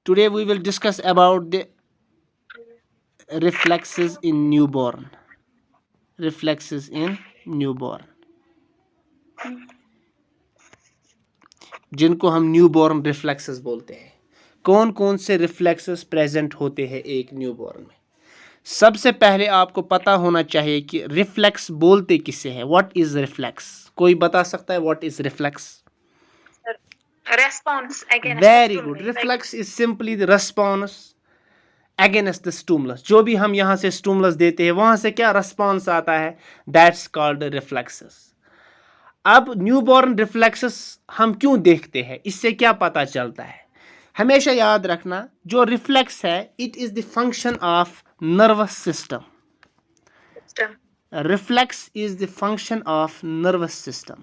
Today we will discuss about the reflexes in newborn. Reflexes in newborn, जिनको हम newborn reflexes बोलते हैं। कौन कौन से रिफ्लेक्सेस प्रेजेंट होते हैं एक न्यूबॉर्न में? सबसे पहले आपको पता होना चाहिए कि रिफ्लेक्स बोलते किसे हैं। What is reflex? कोई बता सकता है what is reflex? Response against very stimuli, good. like reflex is simply the response against the stimulus. जो भी हम यहाँ से स्टिमुलस देते हैं वहां से क्या रिस्पॉन्स आता है, दैट्स कॉल्ड रिफ्लेक्सेस। अब न्यूबॉर्न रिफ्लेक्सेस हम क्यों देखते हैं, इससे क्या पता चलता है? हमेशा याद रखना, जो रिफ्लेक्स है it is the function of nervous system. system. Reflex is the function of nervous system.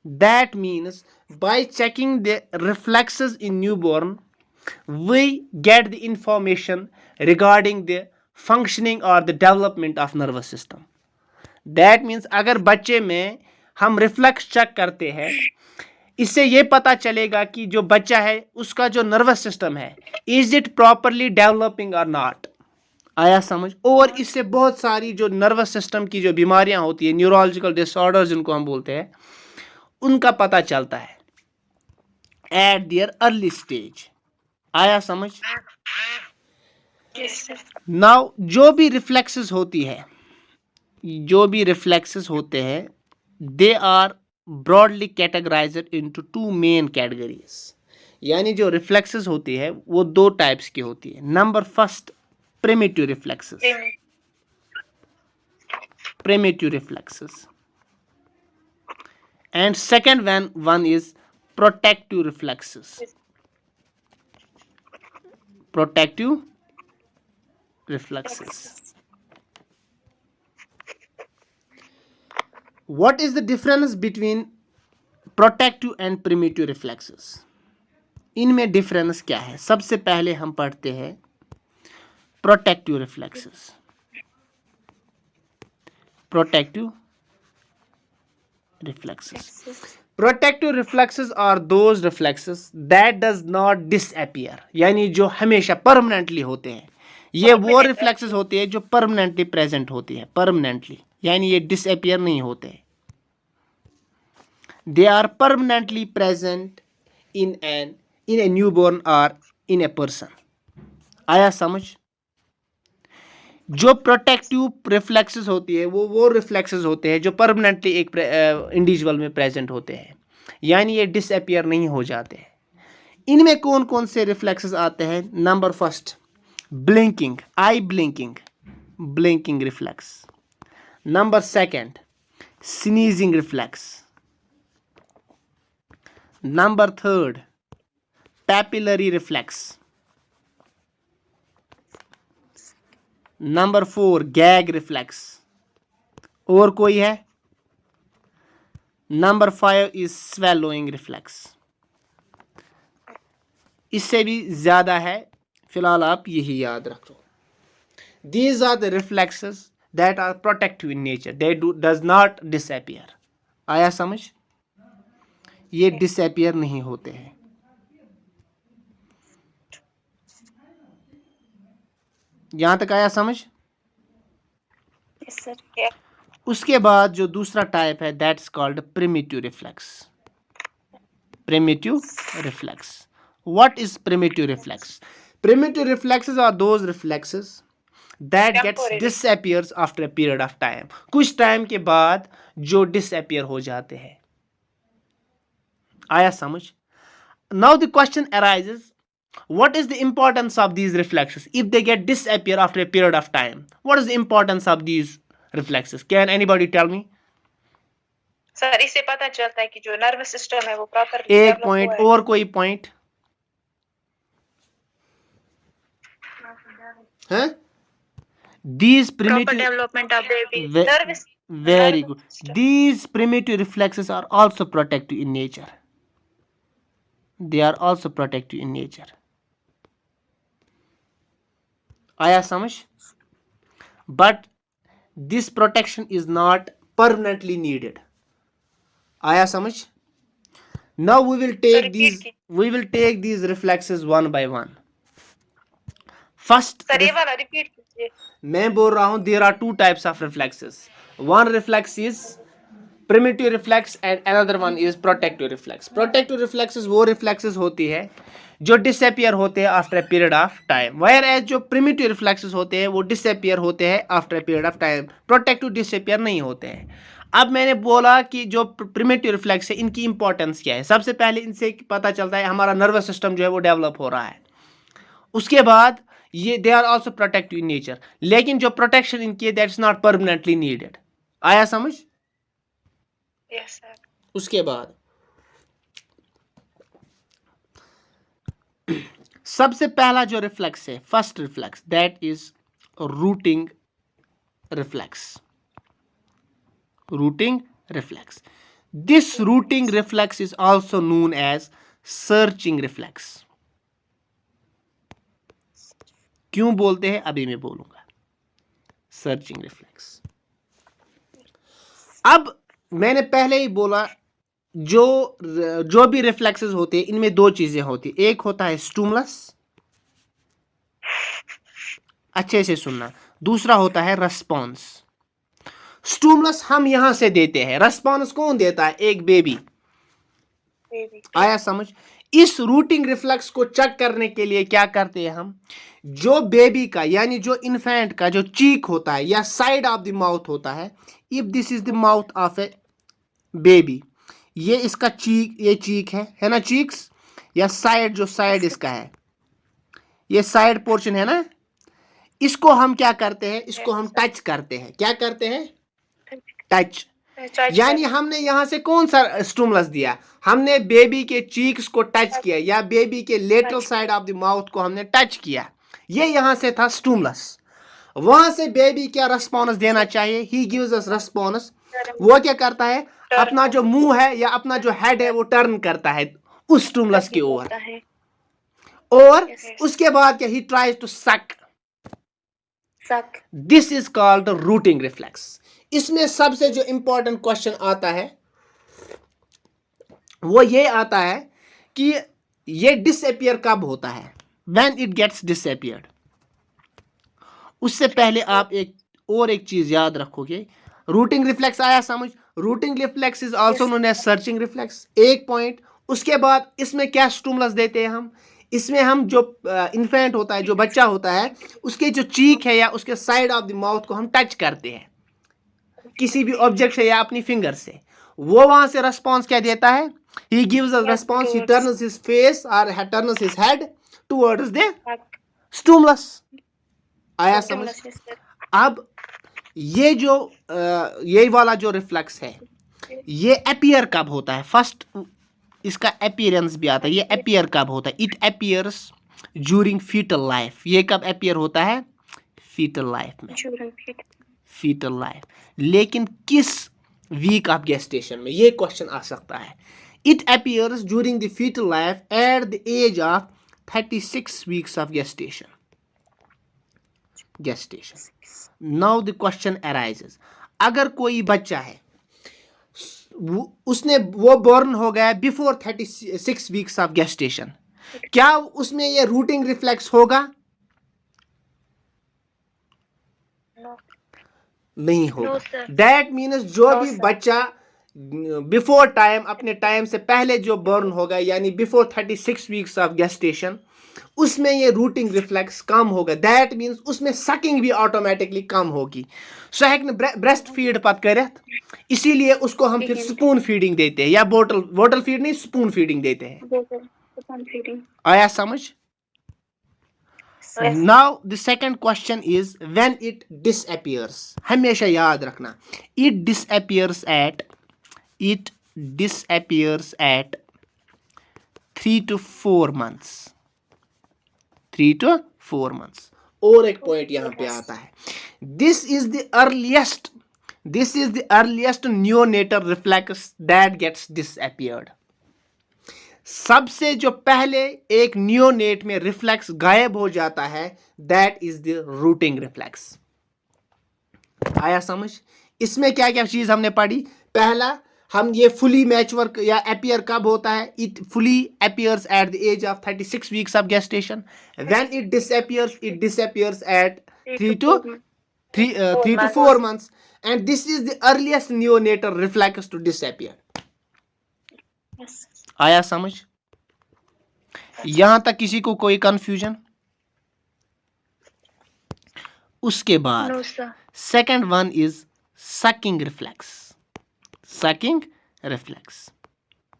That means by checking the reflexes in newborn, we get the information regarding the functioning or the development of nervous system. That means अगर बच्चे में हम reflex check करते हैं, इससे ये पता चलेगा कि जो बच्चा है उसका जो नर्वस सिस्टम है इज इट प्रॉपरली डेवलपिंग और नॉट। आया समझ? और इससे बहुत सारी जो नर्वस सिस्टम की जो बीमारियां होती है, न्यूरोलॉजिकल डिसऑर्डर जिनको हम बोलते हैं, उनका पता चलता है एट देयर अर्ली स्टेज। आया समझ? Yes, sir. नाउ जो भी रिफ्लेक्सेस होती है, जो भी रिफ्लेक्सेस होते हैं, they are broadly categorised into two main categories. यानी जो रिफ्लेक्सेस होती है वो दो टाइप्स की होती है। Number first, primitive reflexes. Primitive reflexes. And second one is protective reflexes. Protective reflexes. What is the difference between protective and primitive reflexes? इनमें डिफरेंस क्या है? सबसे पहले हम पढ़ते हैं protective reflexes. Protective reflexes. Protective reflexes are those reflexes that does not disappear, यानी जो हमेशा परमानेंटली होते हैं। ये वो रिफ्लेक्सेस होते हैं जो परमानेंटली प्रेजेंट होती है, परमानेंटली, यानी ये डिसअपियर नहीं होते। They are permanently present in a newborn और इन ए पर्सन। आया समझ? जो प्रोटेक्टिव रिफ्लेक्सेस होती है वो रिफ्लेक्सेस होते हैं जो परमानेंटली एक इंडिविजुअल में प्रेजेंट होते हैं, यानी ये डिसअपियर नहीं हो जाते हैं। इनमें कौन कौन से रिफ्लेक्सेस आते हैं? Number first, blinking, eye blinking, blinking reflex. Number second, sneezing reflex. Number third, pupillary reflex. Number four, gag reflex. और कोई है? Number 5 is swallowing reflex. इससे भी ज्यादा है, फिलहाल आप यही याद रखो। These are the reflexes that are protective in nature, they does not disappear. आया समझ? ये डिसअपियर नहीं होते हैं। यहां तक आया समझ? Yes, sir. Yeah. उसके बाद जो दूसरा टाइप है that's called primitive reflex. Primitive reflex. What is primitive reflex? Primitive reflexes are those reflexes that gets Temporary. disappears after a period of time. कुछ टाइम के बाद जो disappear हो जाते हैं। आया समझ? Now the question arises, what is the importance of these reflexes if they get disappear after a period of time? What is the importance of these reflexes? Can anybody tell me? Sir इससे पता चलता है कि जो nervous system है वो proper एक point और कोई पॉइंट है? These primitive development of baby Ve- nervous very nervous good. system. These primitive reflexes are also protective in nature. They are also protective in nature. आया समझ? But this protection is not permanently needed. आया समझ? Now we will take these reflexes one by one. First sir ये वाला repeat कीजिए। मैं बोल रहा हूं there are two types of reflexes, one reflex is primitive reflex and another one is protective reflex. Protective reflexes वो reflexes होती है जो डिसअपियर होते हैं after a period of time, whereas जो प्रिमिटिव रिफ्लेक्सेस होते हैं वो डिसअपियर होते हैं after a period of time, protective disappear नहीं होते हैं। अब मैंने बोला कि जो प्रिमिटिव रिफ्लेक्स है इनकी इंपॉर्टेंस क्या है। सबसे पहले इनसे पता चलता है हमारा नर्वस सिस्टम जो है वो डेवलप हो रहा है। उसके बाद ये they are also protective in nature, लेकिन जो प्रोटेक्शन इनकी है that is not permanently needed. आया समझ? Yes sir. उसके बाद सबसे पहला जो रिफ्लेक्स है, first reflex, that is rooting reflex. Rooting reflex, this rooting reflex is also known as searching reflex. क्यों बोलते हैं अभी मैं बोलूंगा। सर्चिंग रिफ्लेक्स, अब मैंने पहले ही बोला जो भी रिफ्लेक्सेस होते हैं इनमें दो चीजें होती है, एक होता है स्टिमुलस, अच्छे से सुनना, दूसरा होता है रेस्पॉन्स। स्टिमुलस हम यहां से देते हैं, रेस्पॉन्स कौन देता है? एक बेबी। आया समझ? इस रूटिंग रिफ्लेक्स को चेक करने के लिए क्या करते हैं हम, जो बेबी का यानी जो इन्फेंट का जो चीक होता है या साइड ऑफ द माउथ होता है, if this is the mouth of A baby, ये इसका चीक, ये चीक है ना, चीक्स या साइड, जो साइड इसका है, ये साइड पोर्शन है ना, इसको हम क्या करते हैं, इसको हम टच करते हैं। क्या करते हैं? टच। यानी हमने यहां से कौन सा स्टिमुलस दिया, हमने बेबी के चीक्स को टच किया या बेबी के lateral side of the mouth को हमने टच किया, ये यहां से था स्टिमुलस। वहां से बेबी क्या रिस्पॉन्स देना चाहिए? ही गिव्स अस रिस्पॉन्स। वो क्या करता है, अपना जो मुंह है या अपना जो हेड है वो टर्न करता है उस स्टिमुलस की ओर, और उसके बाद क्या, he tries to suck. This is called rooting reflex. इसमें सबसे जो इंपॉर्टेंट क्वेश्चन आता है वो ये आता है कि ये डिसअपियर कब होता है, व्हेन इट गेट्स डिसअपियर्ड। उससे पहले आप एक चीज याद रखोगे, रूटिंग रिफ्लेक्स आया समझ? Rooting reflex is also known as searching reflex, एक पॉइंट। उसके बाद इसमें क्या स्टिमुलस देते हैं हम, इसमें हम जो इन्फेंट होता है, जो बच्चा होता है, उसके जो चीक है या उसके साइड ऑफ द माउथ को हम टच करते हैं किसी भी ऑब्जेक्ट से या अपनी फिंगर से। वो वहां से रेस्पॉन्स क्या देता है, he gives us response, he turns his face और turns his head towards the stimulus. आया समझ? अब ये जो ये वाला जो रिफ्लेक्स है ये अपीयर कब होता है? फर्स्ट इसका अपीयरेंस भी आता है, ये अपीयर कब होता है? It appears during fetal life. ये कब अपीयर होता है? फीटल लाइफ में, फीटल लाइफ। लेकिन किस वीक ऑफ गेस्टेशन में, ये क्वेश्चन आ सकता है। It appears during the fetal life at the age of 36 weeks of gestation. Now the question arises, अगर कोई बच्चा है वो बोर्न हो गया बिफोर 36 वीक्स ऑफ गेस्टेशन, क्या उसमें ये रूटिंग रिफ्लेक्स होगा? नहीं होगा। दैट मीन्स जो भी बच्चा बिफोर टाइम, अपने टाइम से पहले जो बर्न होगा यानी बिफोर 36 वीक्स ऑफ गेस्टेशन, उसमें ये रूटिंग रिफ्लेक्स कम होगा। दैट मीन्स उसमें सकिंग भी ऑटोमेटिकली कम होगी। सो हेक ब्रेस्ट फीड पत करत, इसीलिए उसको हम फिर स्पून फीडिंग देते हैं, या बोटल फीड नहीं, स्पून फीडिंग देते हैं। आया समझ? Now the second question is when it disappears. हमेशा याद रखना, it disappears eight 3 to 4 months। 3 to 4 months। और एक पॉइंट यहां पे आता है, this is the earliest neonatal reflex that gets disappeared. सबसे जो पहले एक नियोनेट में रिफ्लेक्स गायब हो जाता है, that is the routing reflex. आया समझ? इसमें क्या क्या चीज हमने पढ़ी? पहला, हम ये फुली मैच्योर या अपीयर कब होता है? It fully appears at the age of 36 weeks of gestation. When it disappears at 3 to 4 months, and this is the earliest neonatal reflex to disappear. Yes. आया समझ? यहां तक किसी को कोई कंफ्यूजन? उसके बाद No, sir. Second one is sucking reflex. Sucking reflex.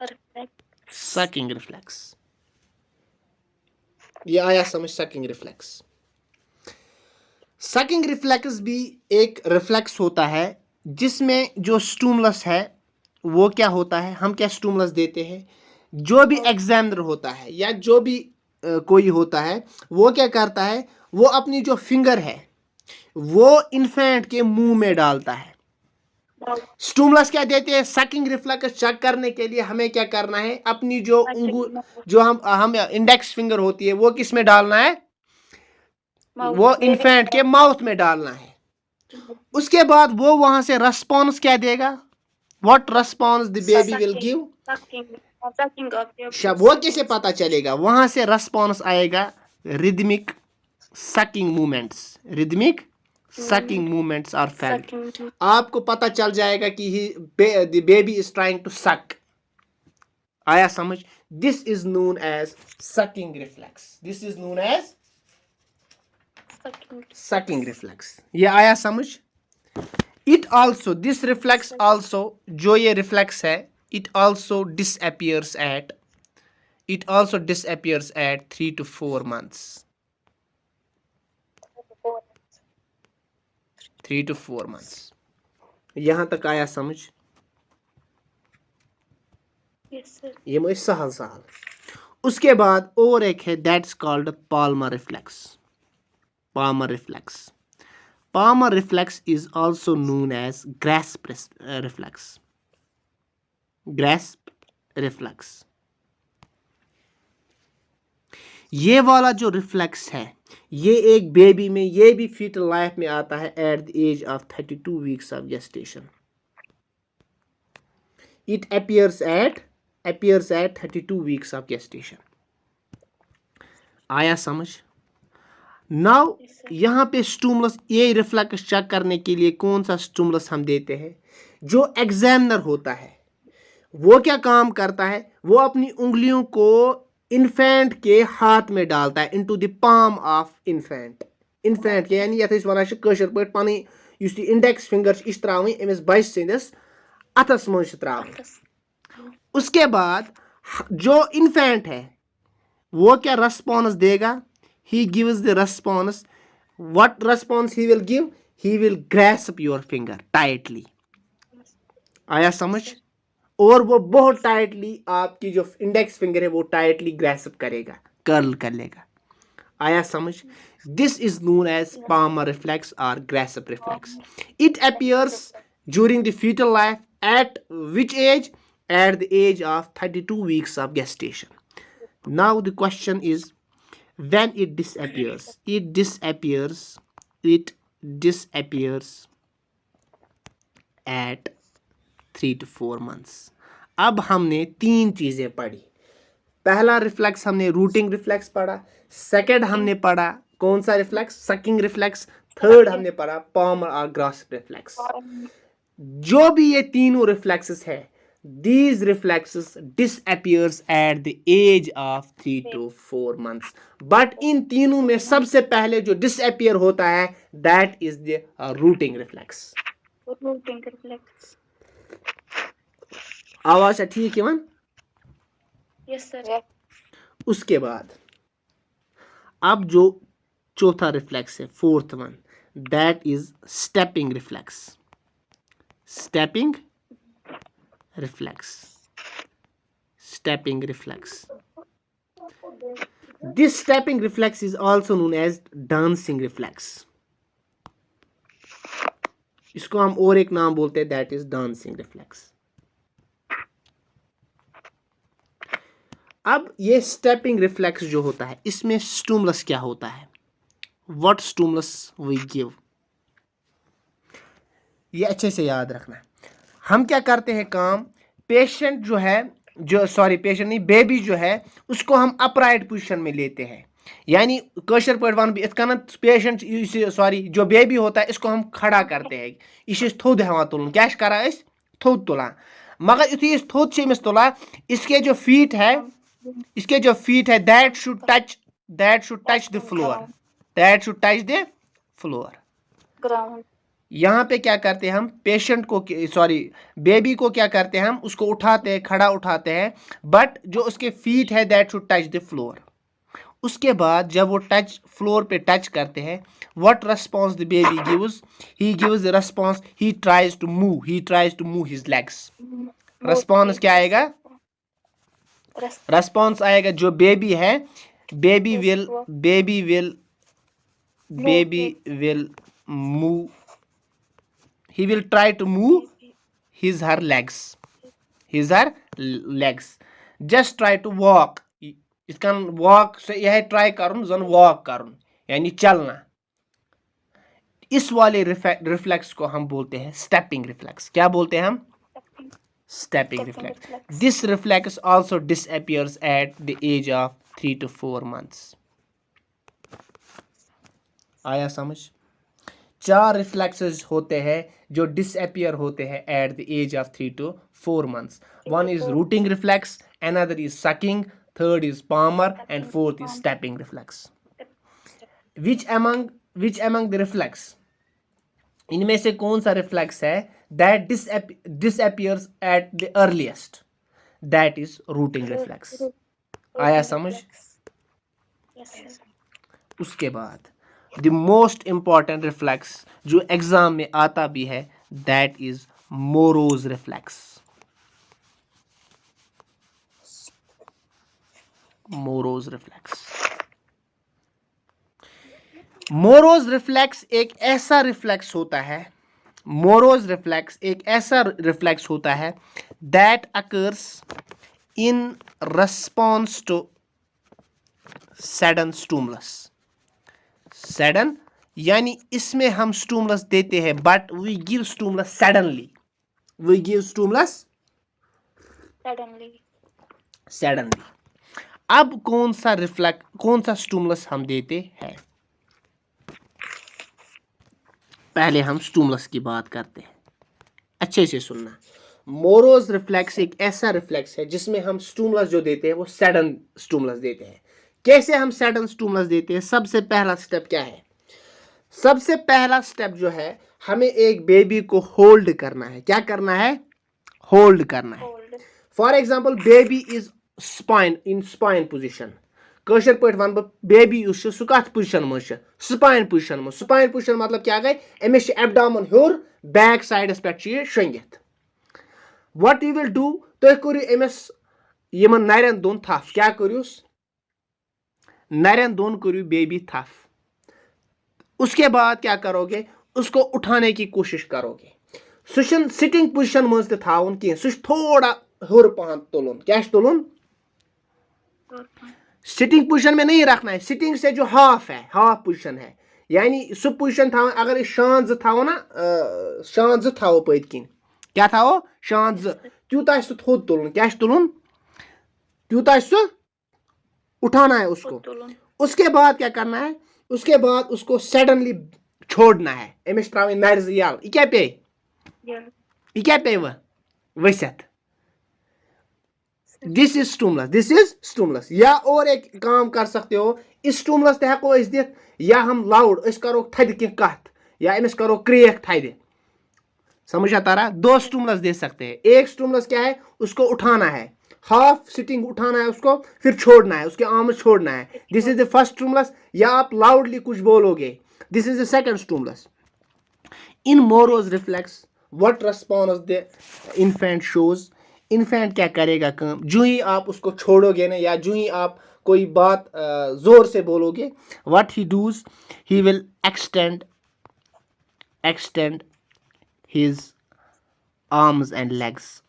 Perfect. Sucking reflex. ये आया समझ? sucking reflex. Sucking reflex भी एक रिफ्लेक्स होता है जिसमें जो स्टूमुलस है वो क्या होता है? हम क्या स्टूमुलस देते हैं? जो भी एग्जामिनर होता है या जो भी कोई होता है वो क्या करता है? वो अपनी जो फिंगर है वो इन्फेंट के मुंह में डालता है. स्टूमुलस क्या देते हैं? सकिंग रिफ्लेक्स चेक करने के लिए हमें क्या करना है? अपनी जो हम इंडेक्स फिंगर होती है वो किस में डालना है? वो इन्फेंट के माउथ में डालना है. उसके बाद वो वहां से रेस्पॉन्स क्या देगा? What response the baby will give? वो कैसे पता चलेगा? वहां से रेस्पॉन्स आएगा rhythmic sucking movements. Rhythmic sucking movements are felt. आपको पता चल जाएगा कि the baby is trying to suck. आया समझ? This is known as sucking reflex. This is known as sucking reflex. ये आया समझ? It also this reflex also जो ये रिफ्लेक्स है it also disappears at 3 to 4 months. 3 to 4 months. यहां तक आया समझ? Yes, sir. ये मुझे सहल. उसके बाद और एक है that's called Palmer reflex. Palmer reflex. Palmer reflex is also known as grasp reflex. Grasp reflex. ये वाला जो रिफ्लेक्स है ये एक बेबी में, ये भी फीटल लाइफ में आता है at the age of 32 weeks of gestation. It appears at 32 weeks of gestation. आया समझ? नाउ यहाँ पे स्टूमुलस, ये रिफ्लेक्स चेक करने के लिए कौन सा स्टूमुलस हम देते हैं? जो एग्जामिनर होता है वो क्या काम करता है? वो अपनी उंगलियों को इन्फेंट के हाथ में डालता है, into the palm of infant. Infant के यानी यथ वनान कशर पे पन इंडेक्स फिंगर इस त्रावन अमिस बच सिंदस अथस मज त्रावन. उसके बाद जो इन्फेंट है वो क्या रेस्पॉन्स देगा? ही gives the response. What response he will give? He will grasp your finger tightly. आया समझ? और वो बहुत टाइटली आपकी जो इंडेक्स फिंगर है वो टाइटली ग्रैस्प करेगा, कर्ल कर लेगा. आया समझ? This is known as palmar reflex और grasp reflex. It appears during the fetal life at which age? At the age of 32 weeks of gestation. Now the question is, when it disappears? It disappears at 3 to 4 months. अब हमने तीन चीजें पढ़ी. पहला reflex हमने routing reflex पढ़ा. Second हमने पढ़ा कौन सा रिफ्लेक्स? Sucking reflex. थर्ड हमने पढ़ा पामर और ग्रास्प रिफ्लेक्स. जो भी ये तीनों रिफ्लेक्सेस है, these reflexes disappears at the age of 3 to 4 months. But इन तीनों में सबसे पहले जो disappear होता है that is the rooting reflex. Rooting reflex. आवाज है ठीक है? Yes, sir. उसके बाद अब जो चौथा रिफ्लेक्स है, fourth one, that is stepping reflex. Stepping reflex. Stepping reflex. This stepping reflex is also known as dancing reflex. इसको हम और एक नाम बोलते हैं, that is dancing reflex. अब ये stepping reflex जो होता है इसमें stimulus क्या होता है? What stimulus we give? ये अच्छे से याद रखना है. हम क्या करते हैं काम? पेशेंट जो है, जो सॉरी पेशेंट नहीं, बेबी जो है उसको हम अपराइट पोजीशन में लेते हैं, यानी कशर पे वन इत कन पेशेंट सॉरी जो बेबी होता है इसको हम खड़ा करते हैं, यह थोद हेवान तुलन, क्या करा थोद तुलान, मगर युथी थोद से अमिस तुलान, इसके जो फीट है, इसके जो फीट है that should touch the floor, that should touch the floor. Ground. यहाँ पे क्या करते हैं हम, पेशेंट को सॉरी बेबी को क्या करते हैं हम, उसको उठाते हैं, खड़ा उठाते हैं, बट जो उसके फीट है that should touch the floor. उसके बाद जब वो टच फ्लोर पे टच करते हैं, what response the baby gives, he gives the response, he tries to move his legs. Response क्या आएगा, रिस्पॉन्स आएगा जो बेबी है, baby will move, he will try to move her legs, just try to walk, इसका walk से यह try करुन जन walk करुन यानी चलना। इस वाले रिफ्लेक्स को हम बोलते हैं स्टेपिंग रिफ्लेक्स। क्या बोलते हैं हम, stepping reflex. This reflex also disappears at the age of 3 to 4 months। आया समझ? 4 रिफ्लेक्सेस होते हैं जो डिसअपियर होते हैं at the age of 3 to 4 months। One is rooting reflex, another is sucking, third is palmar and fourth is stepping reflex. Which among the reflex, इनमें से कौन सा रिफ्लेक्स है that disappears at the earliest, that is rooting reflex. आया समझ? उसके बाद the most important reflex जो एग्जाम में आता भी है, that is Moro's reflex. Moro's reflex, Moro's reflex एक ऐसा रिफ्लेक्स होता है, मोरोज रिफ्लेक्स एक ऐसा रिफ्लेक्स होता है that occurs in response to sudden stimulus. Sudden यानी इसमें हम स्टिमुलस देते हैं but we give stimulus suddenly, we give stimulus suddenly. अब कौन सा स्टिमुलस हम देते हैं, पहले हम स्टिमुलस की बात करते हैं, अच्छे से सुनना। मोरोज रिफ्लेक्स एक ऐसा रिफ्लेक्स है जिसमें हम स्टिमुलस जो देते हैं वो सडन स्टिमुलस देते हैं। कैसे हम सडन स्टिमुलस देते हैं, सबसे पहला स्टेप क्या है, सबसे पहला स्टेप जो है हमें एक बेबी को होल्ड करना है। क्या करना है, होल्ड करना है। For example baby is supine position, कशर पे वन बेबी सह कत पोजिशन मज, स्पाइन पोजिशन मज। स्पाइन पोजिशन मतलब क्या गई, अमिस एब्डामन हूर, बैक साइडस पे शंगित। व्हाट यू विल डू, तुम करू अमिस यमन नरन दोन थफ, क्या करूस, नरन दोन करू बेबी थफ। उसके बाद क्या करोगे, उसको उठाने की कोशिश करोगे। सह सिटिंग पोजिशन मज तवन कह, सह थोड़ा हर पहन तुलन, क्या तुलन, सिटिंग पोजिशन में नहीं रखना है, सिटिंग से जो हाफ है, हाफ पोजिशन है, यानी सह पोजिशन थवन, अगर शान थो ना, शान थो पत किन, क्या थो, शान त्यूता सह थोद तुलन, क्या तुलन, त्यूता सह उठाना है उसको। उसके बाद क्या करना है, उसके बाद उसको सडनली छोड़ना है, अमिस त्रा नर्ज यल, यह क्या पे वसित, दिस इज स्टिमुलस। या और एक काम कर सकते हो, इस स्टिमुलस ते हको दित, या हम लाउड करो थद कह कत, या अमिस करो क्रेक थद, समझ आता रहा। 2 स्टिमुलस दे सकते हैं। एक स्टिमुलस क्या है, उसको उठाना है, हाफ सिटिंग उठाना है उसको, फिर छोड़ना है, उसके आर्म छोड़ना है, this is the first stimulus. या आप लाउडली कुछ बोलोगे, this is the second stimulus. In morose reflex what response the infant shows, infant क्या करेगा काम, जो ही आप उसको छोड़ोगे ना, या जो ही आप कोई बात जोर से बोलोगे, what he does, he will extend his arms and legs.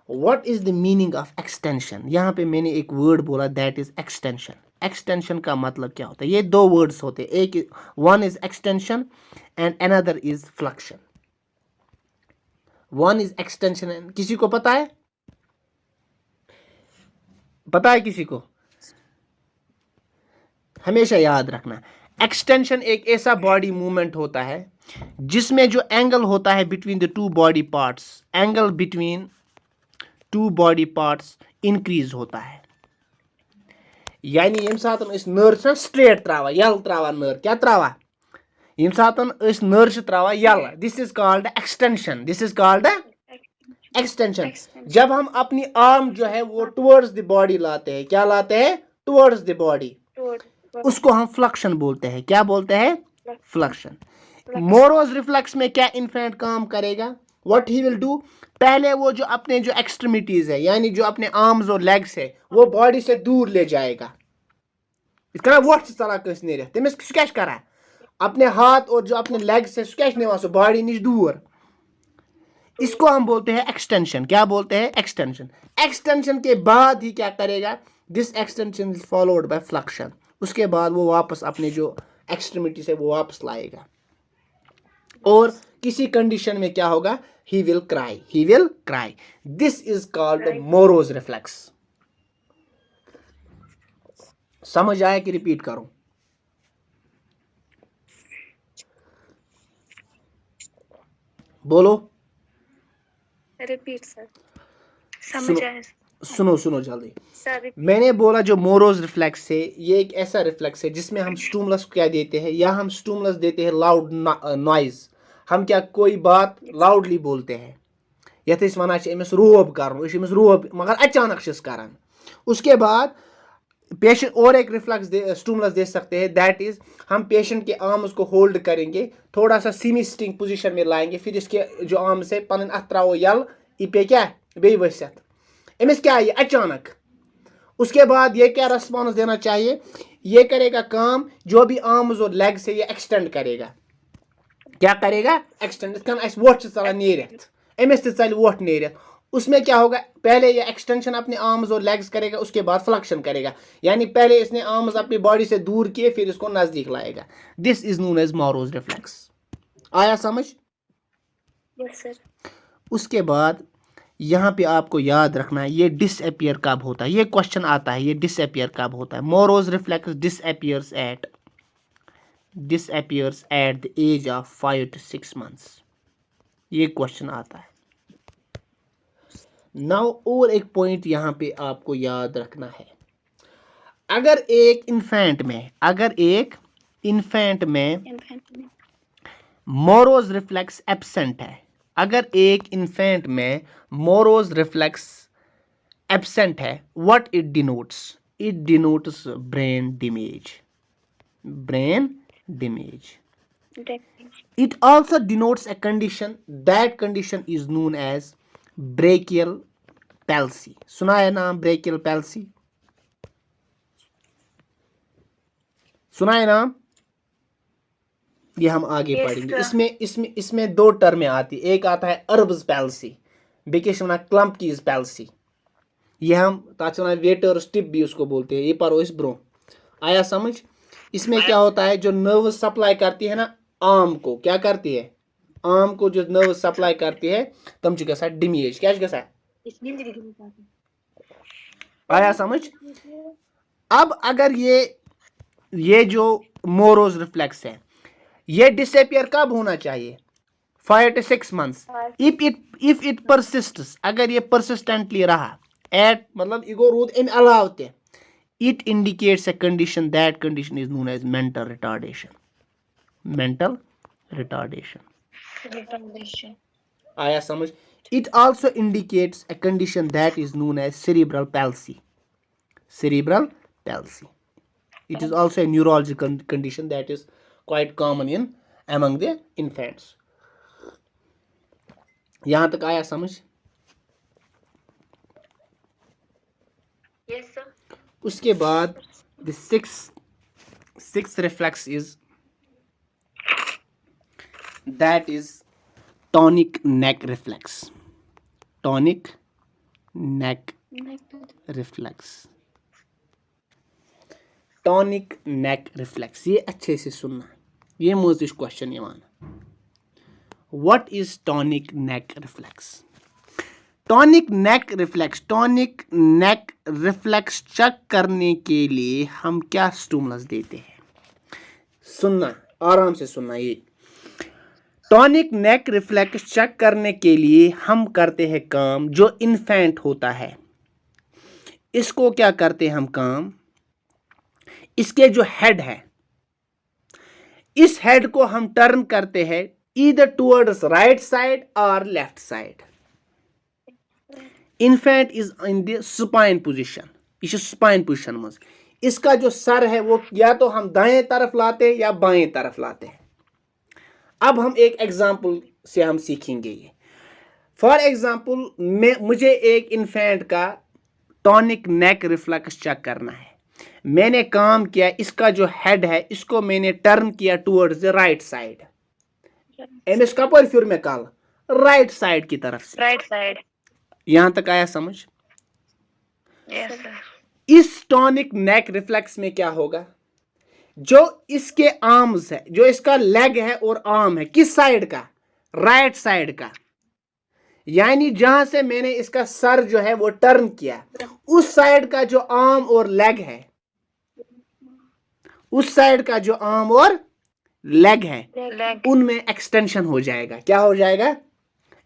What is the meaning of extension? यहाँ पे मैंने एक वर्ड बोला, that is extension. extension का मतलब क्या होता है, ये 2 वर्ड्स होते हैं, एक one is extension and another is flexion. One is extension. किसी को पता है? पता है किसी को? हमेशा याद रखना, एक्सटेंशन एक ऐसा बॉडी मूवमेंट होता है जिसमें जो एंगल होता है between the two body parts, angle between two body parts increase होता है। यानी यम सात नर स्ट्रेट त्रावा यल त्रावा नर क्या त्रावा यम सात नर त्रावा यल, this is called extension, this is called extension. जब हम अपनी आर्म जो है वो टुवर्ड्स द बॉडी लाते हैं, क्या लाते हैं? टुवर्ड्स द बॉडी, उसको हम फ्लक्शन बोलते हैं। क्या बोलते हैं? फ्लक्शन। मोरोज रिफ्लेक्स में क्या इन्फेंट काम करेगा? व्हाट ही विल डू, पहले वो जो अपने जो एक्सट्रीमिटीज है यानी जो अपने आर्म्स और लेग्स है वो बॉडी से दूर ले जाएगा। इसका वोट चला कस नेर तमिस क्या करा अपने हाथ और जो अपने लेग्स है क्या निवान सो बॉडी निश दूर, इसको हम बोलते हैं एक्सटेंशन। क्या बोलते हैं? एक्सटेंशन। एक्सटेंशन के बाद ही क्या करेगा? This extension is followed by flexion, उसके बाद वो वापस अपने जो एक्सट्रीमिटी से वो वापस लाएगा। और किसी कंडीशन में क्या होगा? He will cry, he will cry. This is called morose reflex. समझ आया कि रिपीट करूं? बोलो रिपीट सर। समझ आया सुनो सुनो जल्दी। मैंने बोला जो मोरोज रिफ्लेक्स है ये एक ऐसा रिफ्लेक्स है जिसमें हम स्टूमुलस क्या देते हैं, या हम स्टूमुलस देते हैं लाउड नॉइज। हम क्या कोई बात लाउडली बोलते हैं, यथ वन रोब कर रोब मगर अचानक कर। उसके बाद पेशेंट और एक रिफ्लेक्स स्टूमुलस दे सकते हैं, दैट इज हम पेशेंट के आर्म्स को होल्ड करेंगे, थोड़ा सा सेमी सिटिंग पोजीशन में लाएंगे, फिर इसके जो आर्म्स है पन अथ त्रावो यल, ये पे क्या बे वसित अमिस क्या ये अचानक। उसके बाद ये क्या रेस्पॉन्स देना चाहिए? ये करेगा काम, जो भी आर्म्स और लेग्स है ये एक्सटेंड करेगा। क्या करेगा? एक्सटेंड। वोट चला नेरित अमिस चल वोट नेरित, उसमें क्या होगा? पहले ये एक्सटेंशन अपने आर्म्स और लेग्स करेगा, उसके बाद फ्लक्शन करेगा, यानी पहले इसने आर्म्स अपनी बॉडी से दूर किए फिर इसको नजदीक लाएगा। This is known as Moro's reflex. आया समझ? Yes sir. उसके बाद यहाँ पे आपको याद रखना है ये डिसअपियर कब होता है। ये क्वेश्चन आता है, ये डिसअपियर कब होता है? Moro's reflex disappears at the age of 5 to 6 months। ये क्वेश्चन आता है। नाउ और एक पॉइंट यहाँ पे आपको याद रखना है, अगर एक इन्फेंट में मोरोज रिफ्लेक्स एब्सेंट है, अगर एक इन्फेंट में मोरोज रिफ्लेक्स एब्सेंट है, what it denotes? It denotes brain damage. It also denotes a condition, that condition is known as brachial palsy। सुना है नाम brachial palsy? सुना है नाम? ये हम आगे पढ़ेंगे। इसमें दो टर्में आती, एक आता है अर्ब्स पैल्सी, बेकिश वना क्लम्पकीज पैल्सी। ये हम ताचना वेटर्स टिप भी उसको बोलते हैं। ये पढ़ो इस ब्रो। आया समझ? इसमें क्या होता है, जो नर्व सप्लाई करती है ना आर्म को, क्या करती है? आर्म को जो नर्व सप्लाई करती है तम च गसा डिमेज। क्या गसा? आया समझ? अब अगर ये जो मोरोज रिफ्लेक्स है ये डिसअपियर कब होना चाहिए? 5 to 6 months। इफ इट परसिस्ट्स, अगर ये परसिस्टेंटली रहा एट मतलब इगो रूद इन अलाव ते, it indicates a condition, that condition is known as mental retardation। आया समझ? It also indicates a condition that is known as cerebral palsy। It is also a neurological condition that is quite common among the infants। यहां तक आया समझ? Yes sir. उसके बाद the sixth reflex is that is tonic neck reflex। tonic neck reflex। ये अच्छे से सुनना, ये मोस्ट क्वेश्चन यवान। What is tonic neck reflex? Tonic neck reflex check करने के लिए हम क्या स्टिमुलस देते हैं? सुनना, आराम से सुनना। ये टॉनिक नेक रिफ्लेक्स चेक करने के लिए हम करते हैं काम, जो इन्फेंट होता है इसको क्या करते हैं हम काम, इसके जो हेड है, इस हेड को हम टर्न करते हैं ईदर टुवर्ड्स राइट साइड और left side. Infant is in the supine position, ये सुपाइन पोजीशन में इसका जो सर है वो या तो हम दाएं तरफ लाते हैं या बाएं तरफ लाते हैं। अब हम एक एग्जांपल से हम सीखेंगे ये। फॉर एग्जांपल मुझे एक इन्फेंट का टॉनिक नेक रिफ्लेक्स चेक करना है। मैंने काम किया, इसका जो हेड है इसको मैंने टर्न किया टुवर्ड्स द राइट साइड। एमएस कपर फिर में कल राइट साइड की तरफ से, राइट साइड। यहां तक आया समझ? Yes sir. इस टॉनिक नेक रिफ्लेक्स में क्या होगा, जो इसके आर्म्स है, जो इसका लेग है और आर्म है, किस साइड का? राइट साइड का। यानी जहां से मैंने इसका सर जो है वो टर्न किया, उस साइड का जो आर्म और लेग है, उस साइड का जो आर्म और लेग है, उनमें एक्सटेंशन हो जाएगा। क्या हो जाएगा?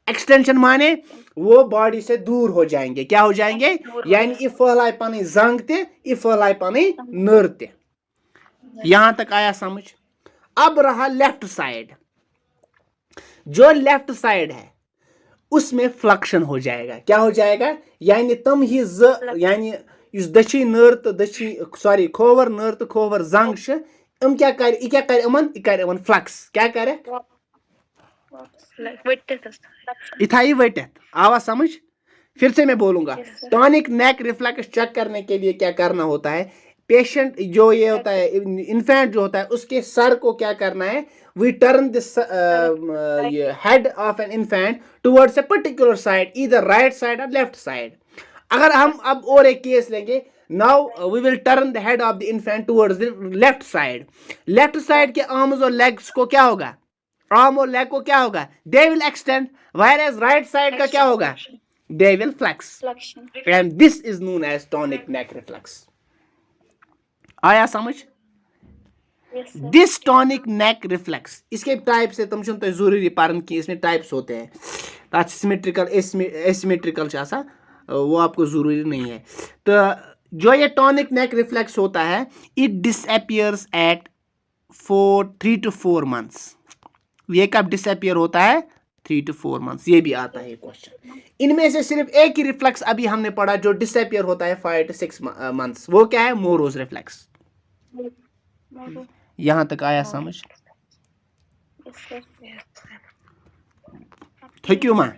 एक्सटेंशन माने वो बॉडी से दूर हो जाएंगे। क्या हो जाएंगे? यानी ये फहलाए पानी जंग ते, ये फहलाए पानी नर ते। यहां तक आया समझ? अब रहा लेफ्ट साइड। जो लेफ्ट साइड है उसमें फ्लक्शन हो जाएगा। क्या हो जाएगा? यानी तम ही यानी इस दची नर तो दची सॉरी खोवर नर तो खोवर जंग छ हम क्या कर इमन फ्लक्स। क्या करे? इथाई वटित। आवाज समझ? फिर से मैं बोलूंगा। टॉनिक नेक रिफ्लेक्स चेक करने के लिए क्या करना होता है, पेशेंट जो ये होता है, इन्फेंट जो होता है, उसके सर को क्या करना है, we turn this head of an infant towards a particular side, either right side और लेफ्ट साइड। अगर हम अब और एक केस लेंगे, now we will turn the head of the infant towards the left side. Left side के arms और legs को क्या होगा, आर्म और लेग को क्या होगा, they will extend, whereas right side का क्या होगा, they will flex. And this is known as tonic neck reflex. आया समझ? दिस टॉनिक नेक रिफ्लेक्स, इसके टाइप से तुम तो जरूरी पारन की इसमें टाइप्स होते हैं। सिमेट्रिकल एसिमेट्रिकल वो आपको जरूरी नहीं है। तो जो ये टॉनिक नेक रिफ्लेक्स होता है, it disappears eight 3 to 4 months। ये कब डिसअपियर होता है? 3 to 4 months। ये भी आता है क्वेश्चन। इनमें से सिर्फ एक ही रिफ्लेक्स अभी हमने पढ़ा जो डिसअपियर होता है 5 to 6 months। वो क्या है? Moro's reflex. यहां तक आया समझ? थैंक यू मां।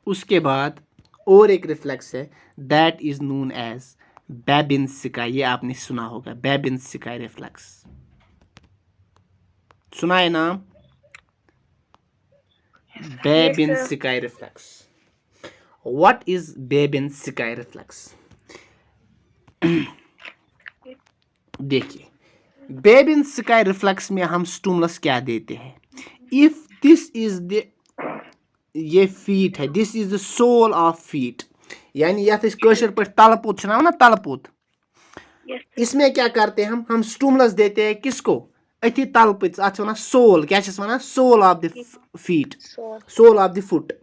उसके बाद और एक रिफ्लेक्स है, that is known as Babinski. ये आपने सुना होगा, बेबिन्स्की रिफ्लेक्स। सुना है नाम? Babinski reflex. What is Babinski reflex? देखिए, बेबिन्स्की रिफ्लेक्स में हम स्टिमुलस क्या देते हैं? इफ दिस इज द, ये फीट है, this is the sole of feet, यानी यह कशर पे तलपोत ना तलपोत। इसमें क्या करते हैं हम स्टिमुलस देते हैं किसको? अथी तलपोत, अथ वन सोल। क्या one? Sole of the feet, sole of the foot.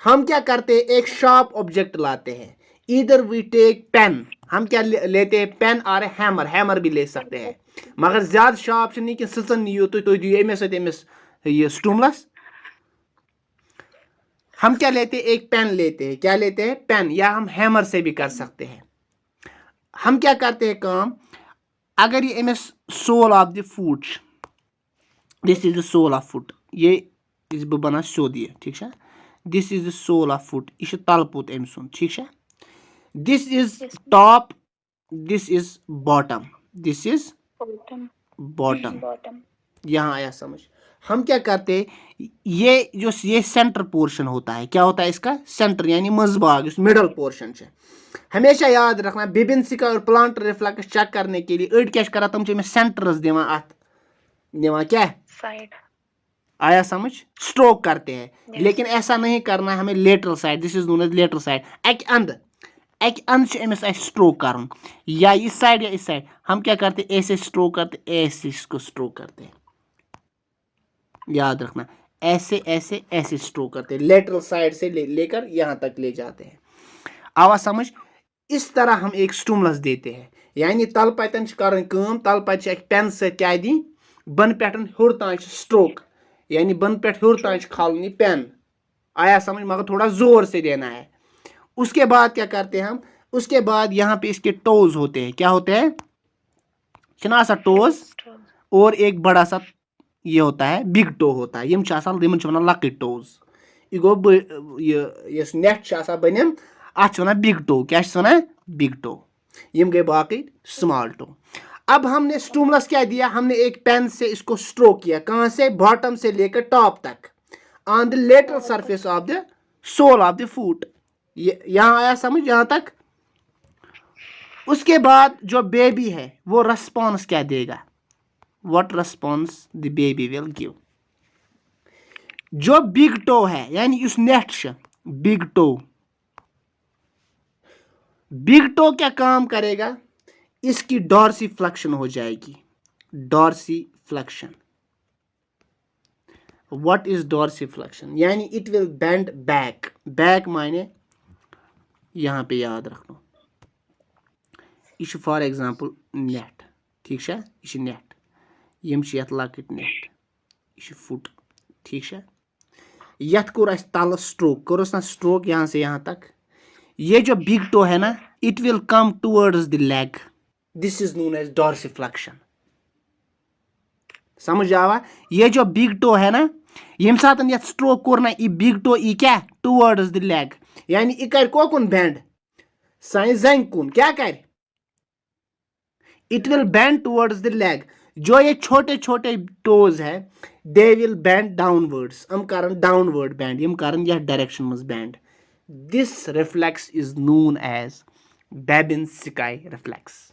हम क्या करते हैं, एक शार्प ऑब्जेक्ट लाते हैं, इधर वी टेक पेन। हम क्या लेते हैं? पेन और हैमर। हैमर भी ले सकते हैं, मगर ज्यादा शार्प नहीं कि सचन नियो तो दियो एमएस ये स्टिमुलस। हम क्या लेते हैं? एक पेन लेते हैं। क्या लेते हैं? पेन, या हम हैमर से भी कर सकते हैं। हम क्या करते हैं काम, अगर ये एमएस sole of the foot, this is the sole of foot, ये इस बना सोद ये, ठीक है? This is the sole of foot, यह तलपोत अम सुन, ठीक है? This is top, this is bottom, this is bottom. यहाँ आया समझ? हम क्या करते हैं, ये सेंटर पोर्शन होता है। क्या होता है इसका? सेंटर, यानी मजबाग, मिडल पोर्शन है। हमेशा याद रखना, बेबिन्स्की और प्लांटर रिफ्लेक्स चेक करने के लिए अड़ क्या करा, तुम सेंटर्स दिवान अत निवा क्या है, साइड। आया समझ, स्ट्रोक करते हैं। Yes. लेकिन ऐसा नहीं करना है हमें lateral side, this is known as lateral side. अक अंद अमिस स्ट्रोक कर, या इस साइड हम क्या करते हैं, ऐसे स्ट्रोक करते, ऐसे इसको स्ट्रोक करते हैं, याद रखना, ऐसे ऐसे ऐसे स्ट्रोक करते हैं, लेटरल साइड से लेकर यहाँ तक ले जाते हैं। आवा समझ, इस तरह हम एक स्टूमुलस देते हैं, यानी तल पतन कर तल पत पेन से क्या दी, बन पे हर तान स्ट्रोक, यानी बन पे हर तान खालनी पेन, आया समझ, मगर थोड़ा जोर से देना है। उसके बाद क्या करते हैं हम, उसके बाद यहाँ पे इसके टोज होते हैं, क्या होते हैं, छना सा टोज, और एक बड़ा सा ये होता है बिग टो होता है, यम लकट टोज, यह गो यह नेट बन अत बिग टो, क्या बिग टो, यम गए बाकी स्मॉल टो। अब हमने स्टूमुलस क्या दिया, हमने एक पेन से इसको स्ट्रोक किया, कहाँ से, बॉटम से लेकर टॉप तक, on the lateral surface of the sole of the foot. यहाँ आया समझ यहाँ तक। उसके बाद जो बेबी है वो रेस्पॉन्स क्या देगा, what response the baby will give. जो बिग टो है यानी उस नेट बिग टो क्या काम करेगा, इसकी डॉर्सिफ्लेक्शन हो जाएगी, डॉर्सिफ्लेक्शन। व्हाट इज डॉर्सिफ्लेक्शन, यानी it will bend back, back माने यहाँ पे याद रखना, यह फॉर एग्जांपल नेट, ठीक है, यह नेट, यम यथ लकट नेट, यह फुट, ठीक है, यथ कोर अस तल स्ट्रोक, करोस ना स्ट्रोक यहाँ से यहाँ तक, ये जो बिग टो है ना, it will come towards the leg, this is known as dorsiflexion. समझ आवा, ये जो बिग टो है ना, यम सात यथ स्ट्रोक कोर ना, यह बिग टो ई क्या टुवर्ड्स द लेग, यानी यह कर कोकुन बेंड, साइन जंग कुन क्या कर, it will bend towards the leg. जो ये छोटे छोटे टोज है दे विल बेंड डाउनवर्ड्स, हम करन डाउनवर्ड बेंड, यम करन यह डायरेक्शन में bend, this reflex is known as Babinski reflex.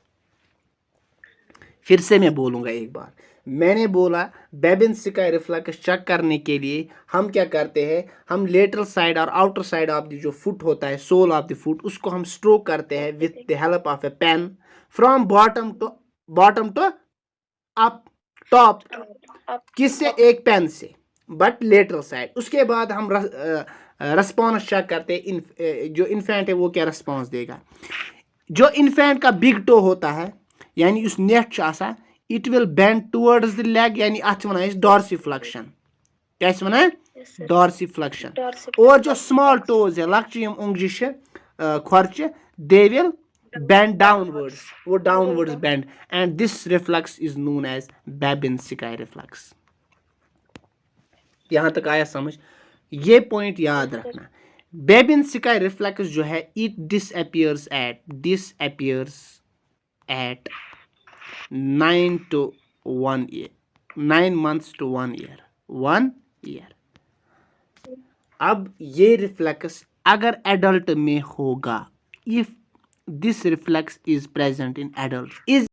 फिर से मैं बोलूंगा एक बार, मैंने बोला बेबिन्स्की रिफ्लेक्स चेक करने के लिए हम क्या करते हैं, हम लेटरल साइड और आउटर साइड ऑफ द जो फुट होता है, सोल ऑफ द फुट, उसको हम स्ट्रोक करते हैं with the help of a pen from bottom to up top, किससे, एक पेन से, बट लेटरल साइड। उसके बाद हम रेस्पॉन्स चेक करते हैं, जो इन्फेंट है वो क्या रेस्पॉन्स देगा। जो इन्फेंट का बिग टो होता है यानी उस नेट आसा, it will bend towards the leg, यानी अथ वन डॉर्सिफ्लेक्शन, क्या वन डॉर्सिफ्लेक्शन। और जो स्मॉल टोज है लक्चम उंगजी खोरचे, दे विल bend downwards, वो downwards bend, and this reflex is known as Babinski reflex। यहां तक आया समझ, ये पॉइंट याद रखना। Babinski reflex जो है it disappears at 9 to 1 year, 9 months to 1 year। अब ये रिफ्लेक्स अगर एडल्ट में होगा, if this reflex is present in adults, is